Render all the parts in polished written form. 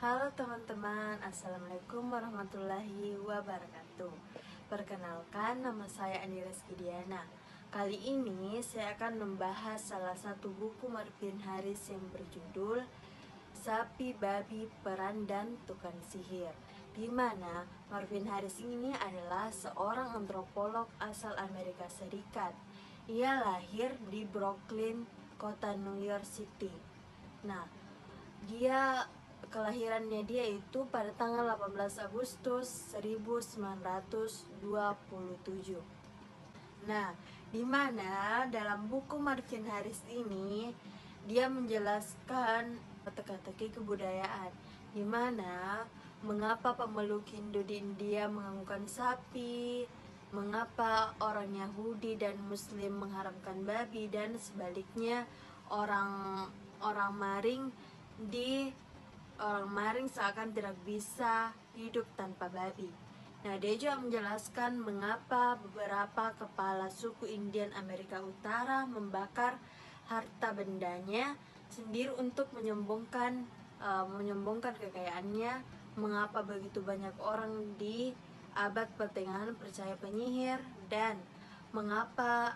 Halo teman-teman, Assalamualaikum warahmatullahi wabarakatuh. Perkenalkan, nama saya Andi Reski Diana. Kali ini saya akan membahas salah satu buku Marvin Harris yang berjudul Sapi, Babi, Peran, dan Tukang Sihir, di mana Marvin Harris ini adalah seorang antropolog asal Amerika Serikat. Ia lahir di Brooklyn, kota New York City. Nah, kelahirannya dia itu pada tanggal 18 Agustus 1927. Nah, di mana dalam buku Marvin Harris ini dia menjelaskan teka-teki kebudayaan, di mana mengapa pemeluk Hindu di India menganggukkan sapi, mengapa orang Yahudi dan Muslim mengharamkan babi, dan sebaliknya orang Maring seakan tidak bisa hidup tanpa babi. Nah, dia juga menjelaskan mengapa beberapa kepala suku Indian Amerika Utara membakar harta bendanya sendiri untuk menyombongkan kekayaannya, mengapa begitu banyak orang di abad pertengahan percaya penyihir, dan mengapa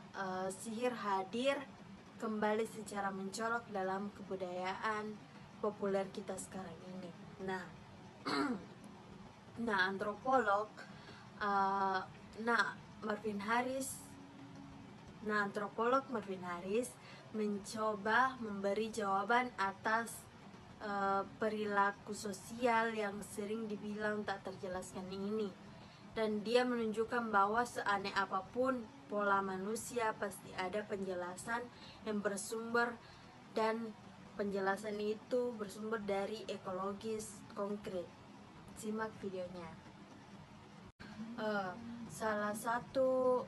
sihir hadir kembali secara mencolok dalam kebudayaan populer kita sekarang ini. Nah, antropolog Marvin Harris mencoba memberi jawaban atas perilaku sosial yang sering dibilang tak terjelaskan ini, dan dia menunjukkan bahwa seaneh apapun pola manusia pasti ada penjelasan yang bersumber, dan penjelasan itu bersumber dari ekologis konkret. Simak videonya. Salah satu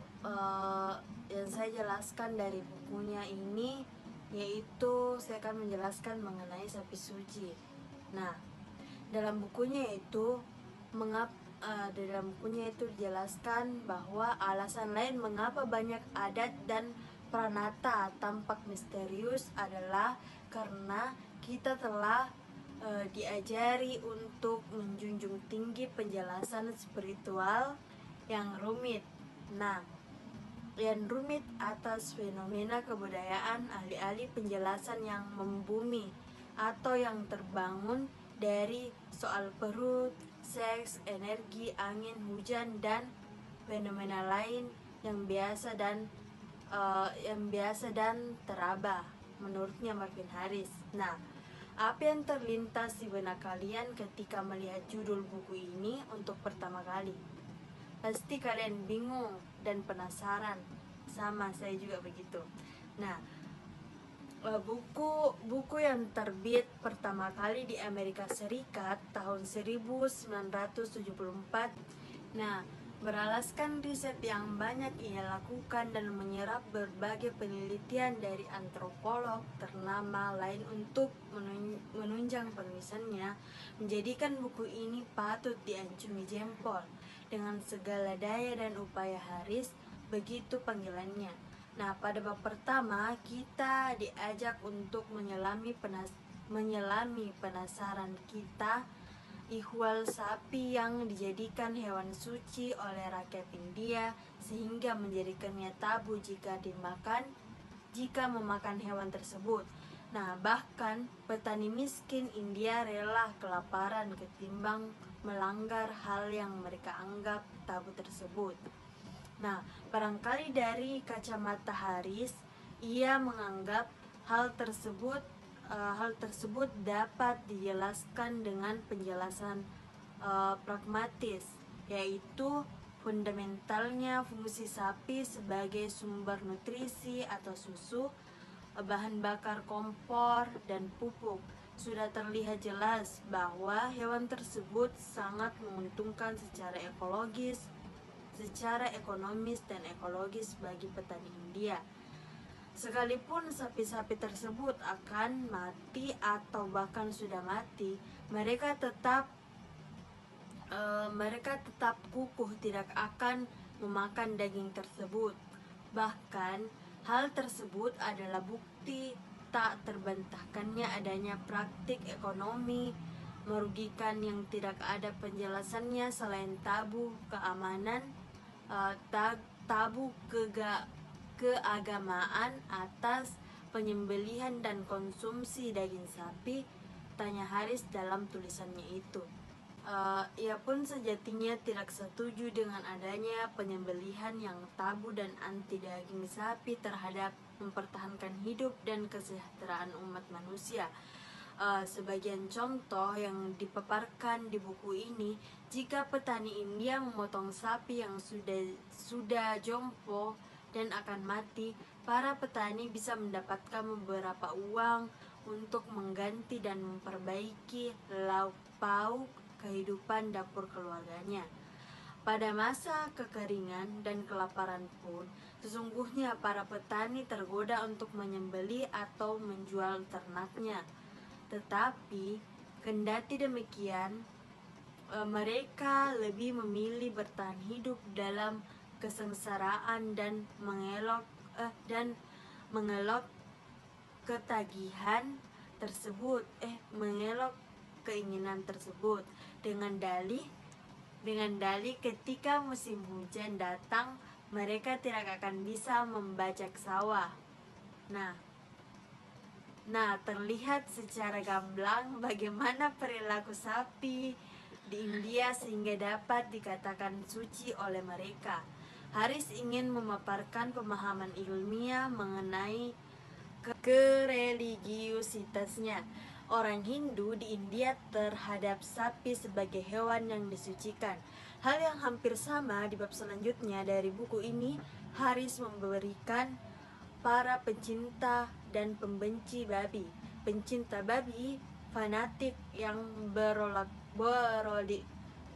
yang saya jelaskan dari bukunya ini yaitu saya akan menjelaskan mengenai sapi suci. Nah, dalam bukunya itu dijelaskan bahwa alasan lain mengapa banyak adat dan pranata tampak misterius adalah karena kita telah diajari untuk menjunjung tinggi penjelasan spiritual yang rumit. Yang rumit atas fenomena kebudayaan, alih-alih penjelasan yang membumi atau yang terbangun dari soal perut, seks, energi, angin, hujan, dan fenomena lain yang biasa dan teraba, menurutnya Marvin Harris. Nah, apa yang terlintas di benak kalian ketika melihat judul buku ini untuk pertama kali? Pasti kalian bingung dan penasaran. Sama, saya juga begitu. Nah, buku yang terbit pertama kali di Amerika Serikat tahun 1974. Nah, beralaskan riset yang banyak ia lakukan dan menyerap berbagai penelitian dari antropolog ternama lain untuk menunjang penulisannya, menjadikan buku ini patut diacungi jempol. Dengan segala daya dan upaya Harris, begitu panggilannya. Nah, pada bab pertama kita diajak untuk menyelami penasaran kita ihwal sapi yang dijadikan hewan suci oleh rakyat India, sehingga menjadikannya tabu jika memakan hewan tersebut. Nah, bahkan petani miskin India rela kelaparan ketimbang melanggar hal yang mereka anggap tabu tersebut. Nah, barangkali dari kacamata Harris, ia menganggap hal tersebut dapat dijelaskan dengan penjelasan pragmatis, yaitu fundamentalnya fungsi sapi sebagai sumber nutrisi atau susu, bahan bakar kompor, dan pupuk. Sudah terlihat jelas bahwa hewan tersebut sangat menguntungkan secara ekonomis dan ekologis bagi petani India. Sekalipun sapi-sapi tersebut akan mati atau bahkan sudah mati, mereka tetap kukuh tidak akan memakan daging tersebut. Bahkan hal tersebut adalah bukti tak terbantahkannya adanya praktik ekonomi merugikan yang tidak ada penjelasannya selain tabu keamanan, tabu keagamaan atas penyembelihan dan konsumsi daging sapi, tanya Haris dalam tulisannya itu. Ia pun sejatinya tidak setuju dengan adanya penyembelihan yang tabu dan anti daging sapi terhadap mempertahankan hidup dan kesejahteraan umat manusia. Sebagian contoh yang dipaparkan di buku ini, jika petani India memotong sapi yang sudah jompo dan akan mati, para petani bisa mendapatkan beberapa uang untuk mengganti dan memperbaiki lauk pauk kehidupan dapur keluarganya. Pada masa kekeringan dan kelaparan pun, sesungguhnya para petani tergoda untuk menyembelih atau menjual ternaknya. Tetapi, kendati demikian, mereka lebih memilih bertahan hidup dalam kesengsaraan dan mengelak ketagihan tersebut, mengelak keinginan tersebut dengan dalih ketika musim hujan datang mereka tidak akan bisa membajak sawah. Nah, terlihat secara gamblang bagaimana perilaku sapi di India sehingga dapat dikatakan suci oleh mereka. Haris ingin memaparkan pemahaman ilmiah mengenai kereligiusitasnya orang Hindu di India terhadap sapi sebagai hewan yang disucikan. Hal yang hampir sama di bab selanjutnya dari buku ini. Haris memberikan para pencinta dan pembenci babi. Pencinta babi fanatik yang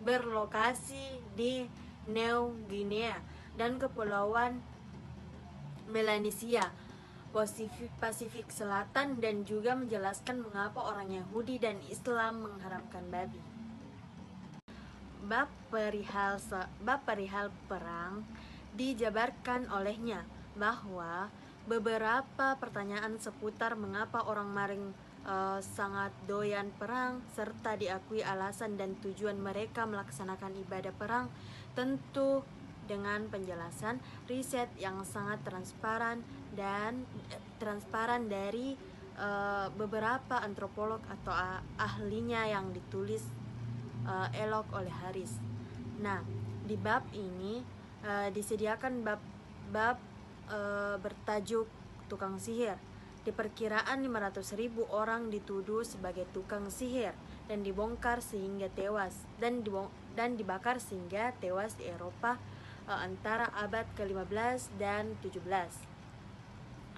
berlokasi di New Guinea dan Kepulauan Melanesia, Pasifik Selatan, dan juga menjelaskan mengapa orang Yahudi dan Islam mengharamkan babi. Bab perihal perang dijabarkan olehnya bahwa beberapa pertanyaan seputar mengapa orang Maring sangat doyan perang serta diakui alasan dan tujuan mereka melaksanakan ibadah perang, tentu dengan penjelasan riset yang sangat transparan dari beberapa antropolog atau ahlinya yang ditulis elok oleh Haris. Nah, di bab ini disediakan bab bertajuk tukang sihir. Diperkiraan 500.000 orang dituduh sebagai tukang sihir dan dibongkar sehingga tewas dan dibakar sehingga tewas di Eropa antara abad ke-15 dan 17.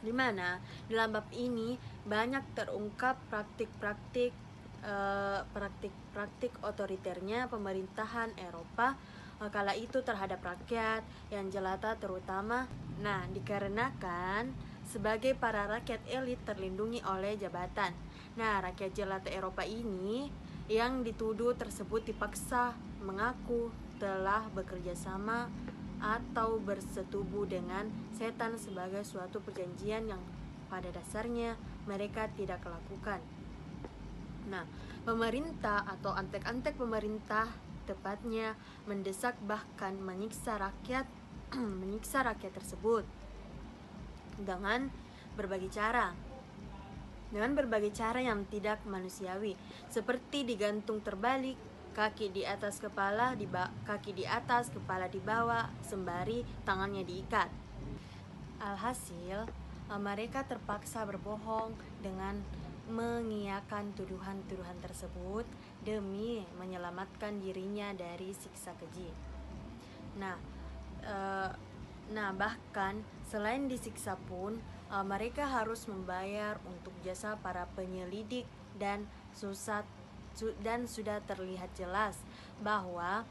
Di mana dalam bab ini banyak terungkap praktik-praktik otoriternya pemerintahan Eropa kala itu terhadap rakyat yang jelata terutama. Nah, dikarenakan sebagai para rakyat elit terlindungi oleh jabatan. Nah, rakyat jelata Eropa ini yang dituduh tersebut dipaksa mengaku telah bekerja sama atau bersetubuh dengan setan sebagai suatu perjanjian yang pada dasarnya mereka tidak lakukan. Nah, pemerintah atau antek-antek pemerintah tepatnya mendesak bahkan menyiksa rakyat tersebut dengan berbagai cara yang tidak manusiawi, seperti digantung terbalik, kaki di atas kepala dibawa sembari tangannya diikat. Alhasil, mereka terpaksa berbohong dengan mengiyakan tuduhan-tuduhan tersebut demi menyelamatkan dirinya dari siksa keji. Nah, bahkan selain disiksa pun mereka harus membayar untuk jasa para penyelidik dan sudah terlihat jelas bahwa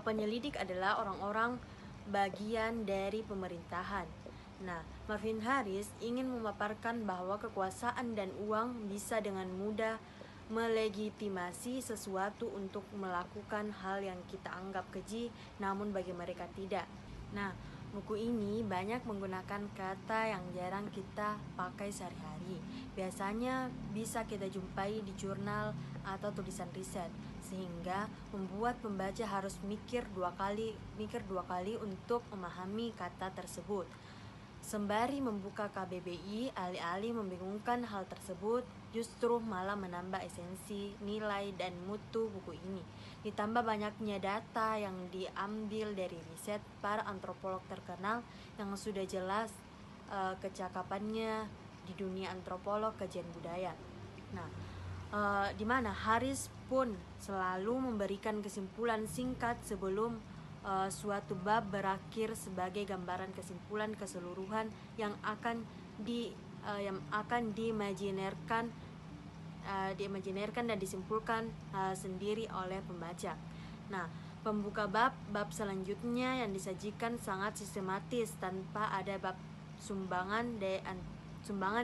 penyelidik adalah orang-orang bagian dari pemerintahan. Nah, Marvin Harris ingin memaparkan bahwa kekuasaan dan uang bisa dengan mudah melegitimasi sesuatu untuk melakukan hal yang kita anggap keji, namun bagi mereka tidak. Nah, Buku ini banyak menggunakan kata yang jarang kita pakai sehari-hari. Biasanya bisa kita jumpai di jurnal atau tulisan riset, sehingga membuat pembaca harus mikir dua kali untuk memahami kata tersebut. Sembari membuka KBBI, alih-alih membingungkan hal tersebut, justru malah menambah esensi, nilai, dan mutu buku ini. Ditambah banyaknya data yang diambil dari riset para antropolog terkenal yang sudah jelas kecakapannya di dunia antropolog kajian budaya. Nah, di mana Harris pun selalu memberikan kesimpulan singkat sebelum suatu bab berakhir sebagai gambaran kesimpulan keseluruhan yang akan diimajinasikan dan disimpulkan sendiri oleh pembaca. Nah, pembuka bab selanjutnya yang disajikan sangat sistematis tanpa ada bab sumbangan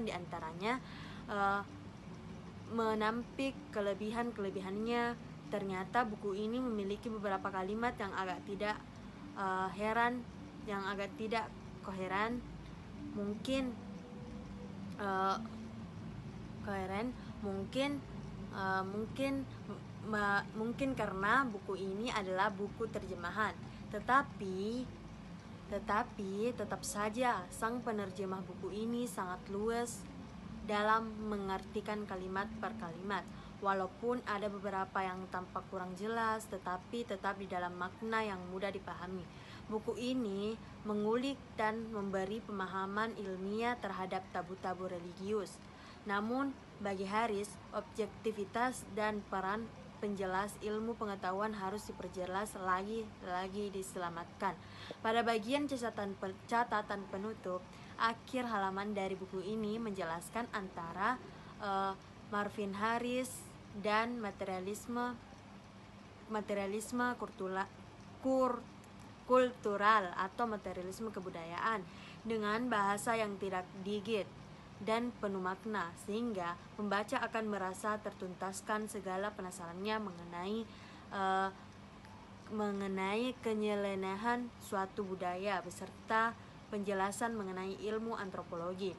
di antaranya, menampik kelebihannya. Ternyata buku ini memiliki beberapa kalimat yang agak tidak koheren. Mungkin karena buku ini adalah buku terjemahan, tetapi tetap saja sang penerjemah buku ini sangat luas dalam mengartikan kalimat per kalimat. Walaupun ada beberapa yang tampak kurang jelas, tetapi tetap di dalam makna yang mudah dipahami. Buku ini mengulik dan memberi pemahaman ilmiah terhadap tabu-tabu religius. Namun, bagi Harris, objektivitas dan peran penjelas ilmu pengetahuan harus diperjelas lagi diselamatkan. Pada bagian catatan penutup, akhir halaman dari buku ini menjelaskan antara Marvin Harris dan materialisme kultural atau materialisme kebudayaan dengan bahasa yang tidak digit dan penuh makna, sehingga pembaca akan merasa tertuntaskan segala penasarannya mengenai kenyelenahan suatu budaya beserta penjelasan mengenai ilmu antropologi.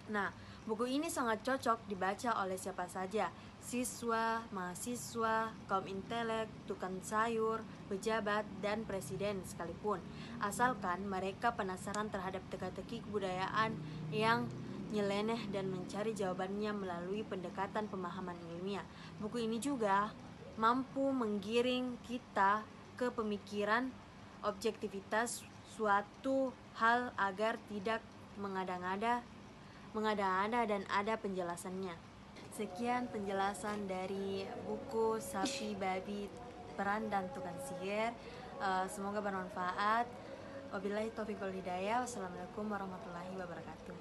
Nah, buku ini sangat cocok dibaca oleh siapa saja, siswa, mahasiswa, kaum intelek, tukang sayur, pejabat, dan presiden sekalipun, asalkan mereka penasaran terhadap teka-teki kebudayaan yang nyeleneh dan mencari jawabannya melalui pendekatan pemahaman ilmiah. Buku ini juga mampu menggiring kita ke pemikiran objektivitas suatu hal agar tidak mengada-ngada dan ada penjelasannya. Sekian penjelasan dari buku Sapi Babi Peran dan Tukang Sihir. Semoga bermanfaat. Wabillahi taufiq wal hidayah. Wassalamualaikum warahmatullahi wabarakatuh.